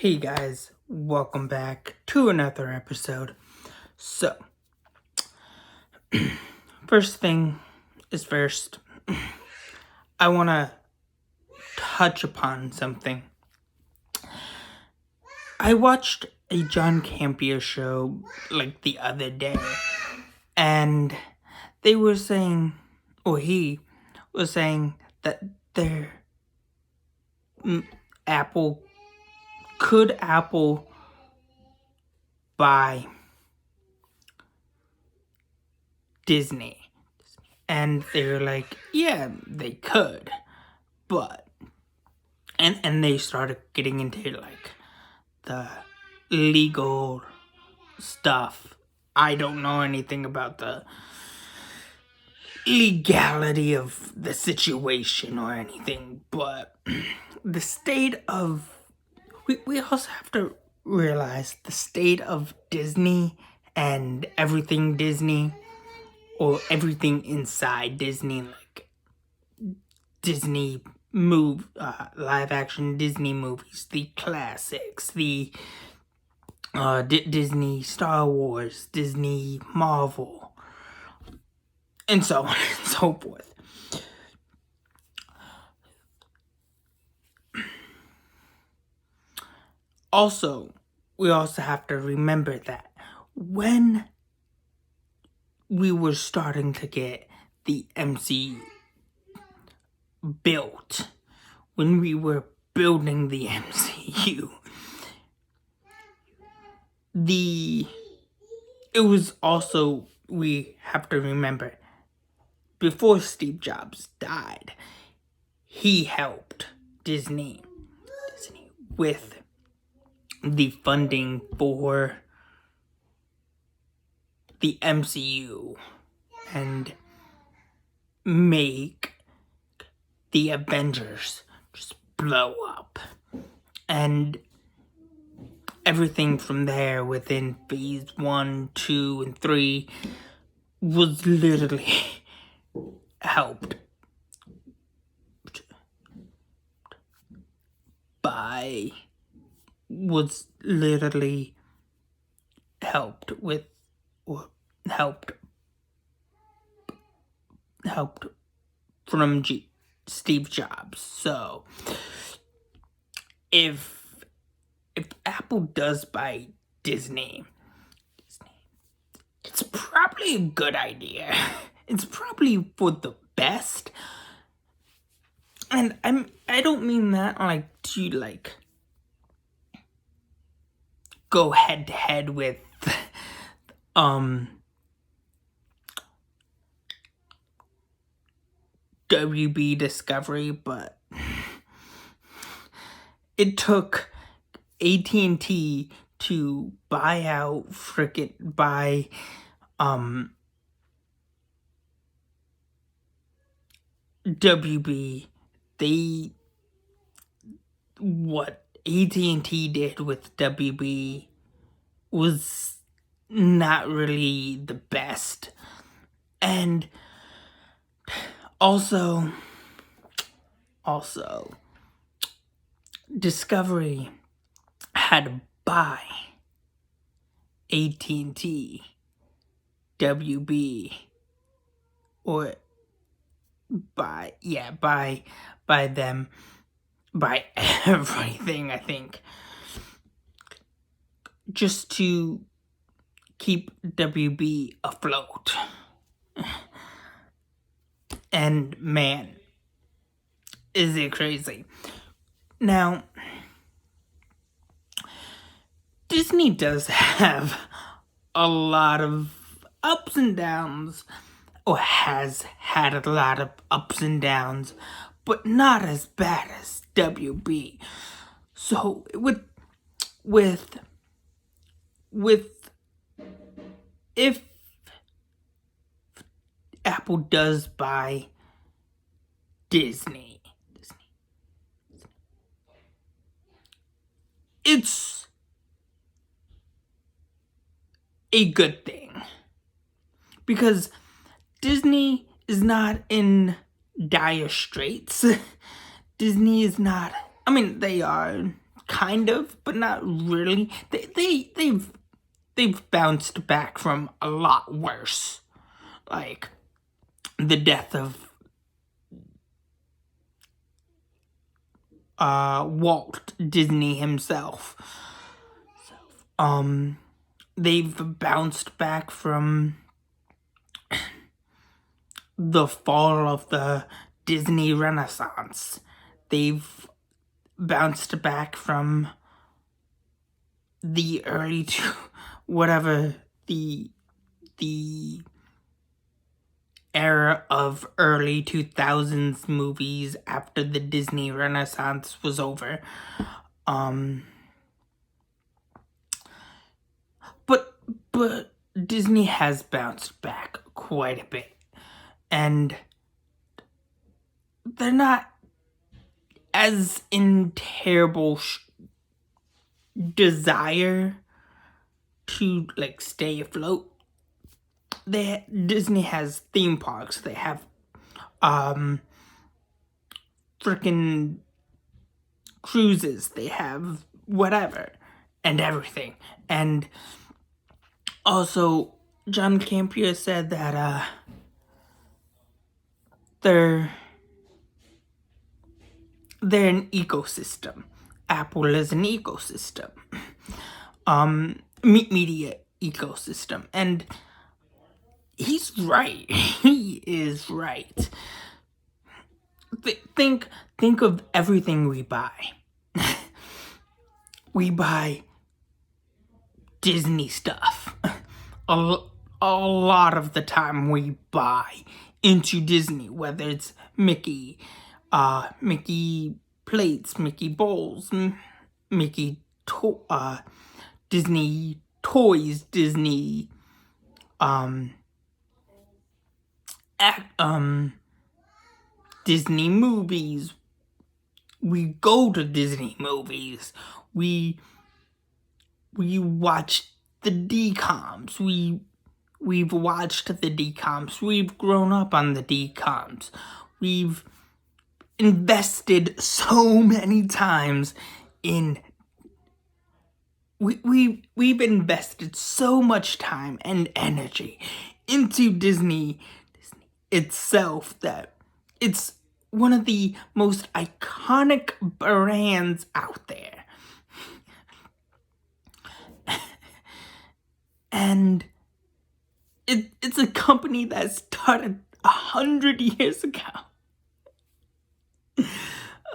Hey guys, welcome back to another episode. So, first thing is first, I want to touch upon something. I watched a John Campea show like the other day, and they were saying, or he was saying that Apple buy Disney? And they were like, yeah, they could, but and they started getting into like the legal stuff. I don't know anything about the legality of the situation or anything, but the state of we also have to realize the state of Disney and everything Disney, or everything inside Disney, like Disney live action Disney movies, the classics, the Disney Star Wars, Disney Marvel, and so on and so forth. Also, we also have to remember that when we were starting to get the MCU built, when we were building the MCU, it was also, we have to remember, before Steve Jobs died, he helped Disney with the funding for the MCU and make the Avengers just blow up. And everything from there within phase 1, 2, and 3 was literally helped from Steve Jobs. So if Apple does buy Disney, it's probably a good idea. It's probably for the best. And I don't mean that like to like go head to head with WB Discovery, but it took AT&T to buy WB. What AT&T did with WB was not really the best. And also Discovery had to buy AT&T, WB, or buy them, buy everything, I think, just to keep WB afloat. And man, is it crazy. Now, Disney does have a lot of ups and downs, or has had a lot of ups and downs, but not as bad as WB. So if Apple does buy Disney, it's a good thing, because Disney is not in dire straits. Disney is not, I mean, they are kind of, but not really. They've bounced back from a lot worse, like the death of Walt Disney himself. They've bounced back from the fall of the Disney Renaissance. They've bounced back from the early the era of early 2000s movies after the Disney Renaissance was over. But Disney has bounced back quite a bit, and they're not as in terrible desire to like stay afloat. Disney has theme parks. They have freaking cruises. They have whatever and everything. And also, John Campea said that they're an ecosystem. Apple is an ecosystem. Media ecosystem. And he's right. He is right. Think of everything we buy. We buy Disney stuff. A lot of the time we buy into Disney, whether it's Mickey plates, Mickey bowls, Disney toys, Disney Disney movies. We go to Disney movies. We watch the DComs. We've watched the DComs. We've grown up on the DComs. We've invested so many times in we've invested so much time and energy into Disney itself that it's one of the most iconic brands out there. And it's a company that started 100 years ago.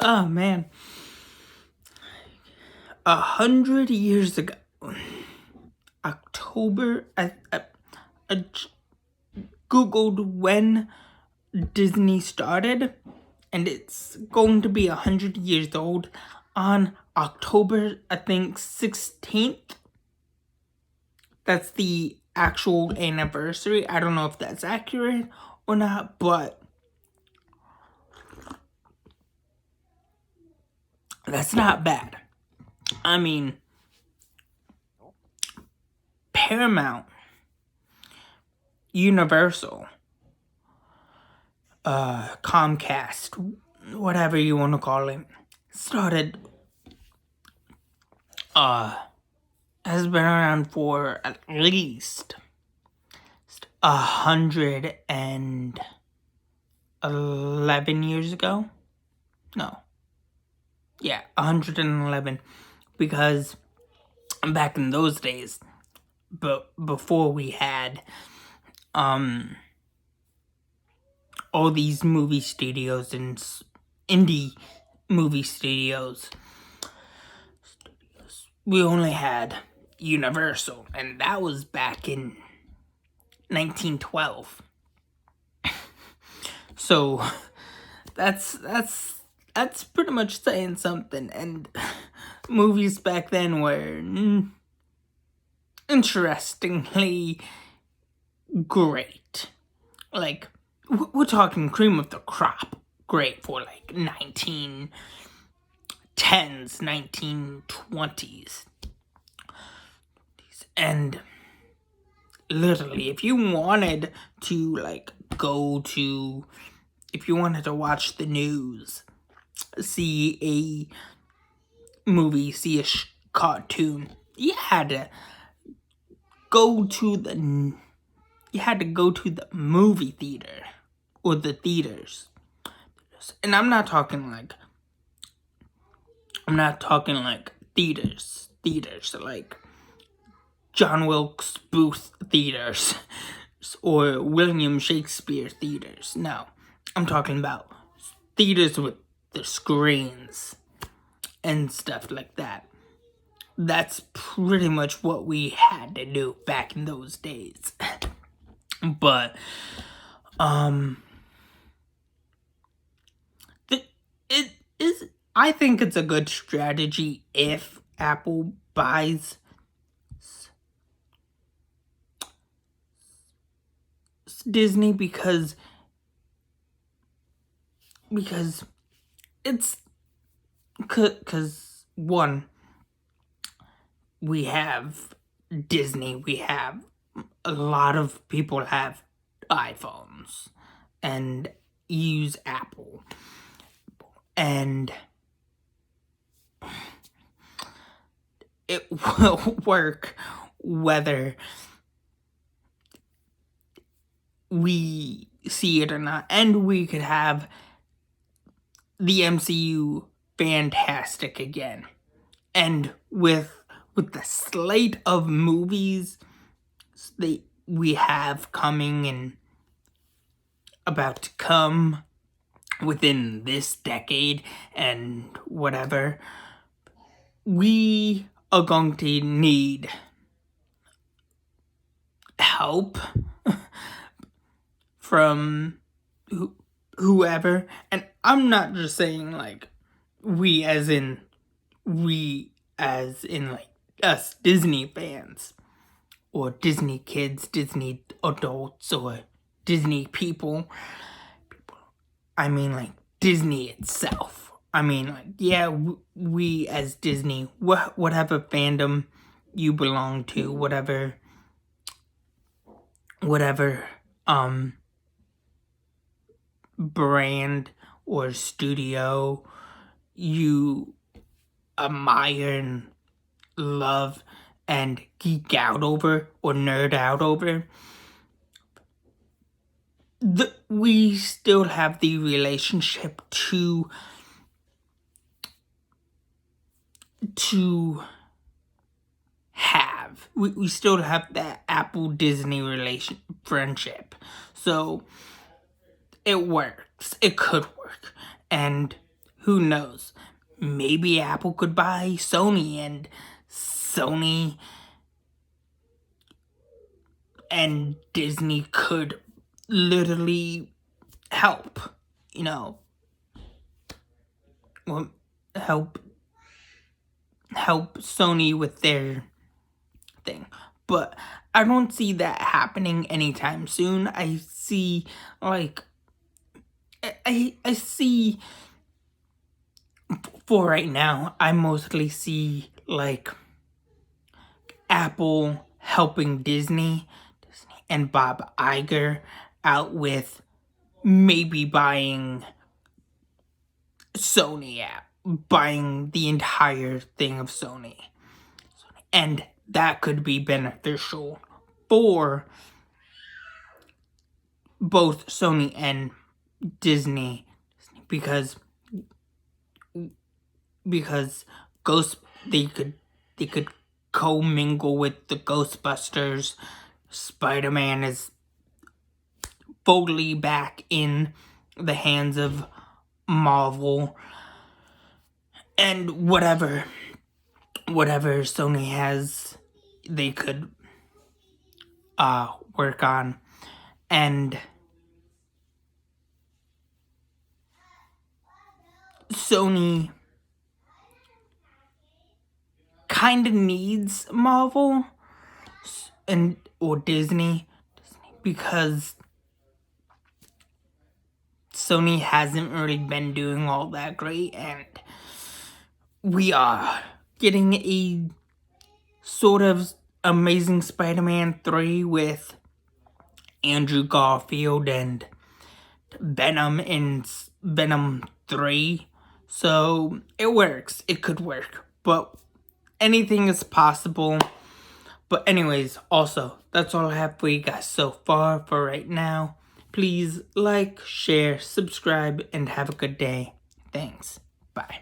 Oh man. 100 years ago. October, I Googled when Disney started, and it's going to be 100 years old on October, I think, 16th. That's the actual anniversary. I don't know if that's accurate or not, but that's not bad. I mean, Paramount, Universal, Comcast, whatever you want to call it, started, has been around for at least 111 years ago. No. Yeah, 111. Because back in those days, but before we had all these movie studios and indie movie studios, we only had Universal, and that was back in 1912. So that's pretty much saying something. And movies back then were interestingly great. Like, we're talking cream of the crop great for like 1910s, 1920s. And literally, if you wanted to watch the news, see movie, see a cartoon, you had to go to the movie theater or the theaters. And I'm not talking like theaters like John Wilkes Booth theaters or William Shakespeare theaters. No, I'm talking about theaters with the screens and stuff like that. That's pretty much what we had to do back in those days. But I think it's a good strategy if Apple buys Disney because it's because one, we have Disney, we have a lot of people have iPhones and use Apple, and it will work whether we see it or not. And we could have the MCU fantastic again. And with the slate of movies we have coming and about to come within this decade and whatever, we are going to need help from whoever. And I'm not just saying like we as in like us Disney fans or Disney kids, Disney adults, or Disney people. I mean like Disney itself. I mean like, yeah, we as Disney, whatever fandom you belong to, whatever brand or studio you admire and love and geek out over or nerd out over, we still have the relationship to have. We still have that Apple Disney friendship. So it works. It could work. And who knows? Maybe Apple could buy Sony, and Sony and Disney could literally help, help Sony with their thing. But I don't see that happening anytime soon. I see for right now, I mostly see like Apple helping Disney and Bob Iger out with maybe buying Sony app, buying the entire thing of Sony. And that could be beneficial for both Sony and Disney because they could co-mingle with the Ghostbusters. Spider-Man is fully back in the hands of Marvel, and whatever Sony has, they could work on. And Sony kind of needs Marvel or Disney because Sony hasn't really been doing all that great, and we are getting a sort of Amazing Spider-Man 3 with Andrew Garfield and Venom in Venom 3. So it works. It could work. but anything is possible. But anyways, also, that's all I have for you guys so far for right now. Please like, share, subscribe, and have a good day. Thanks. Bye.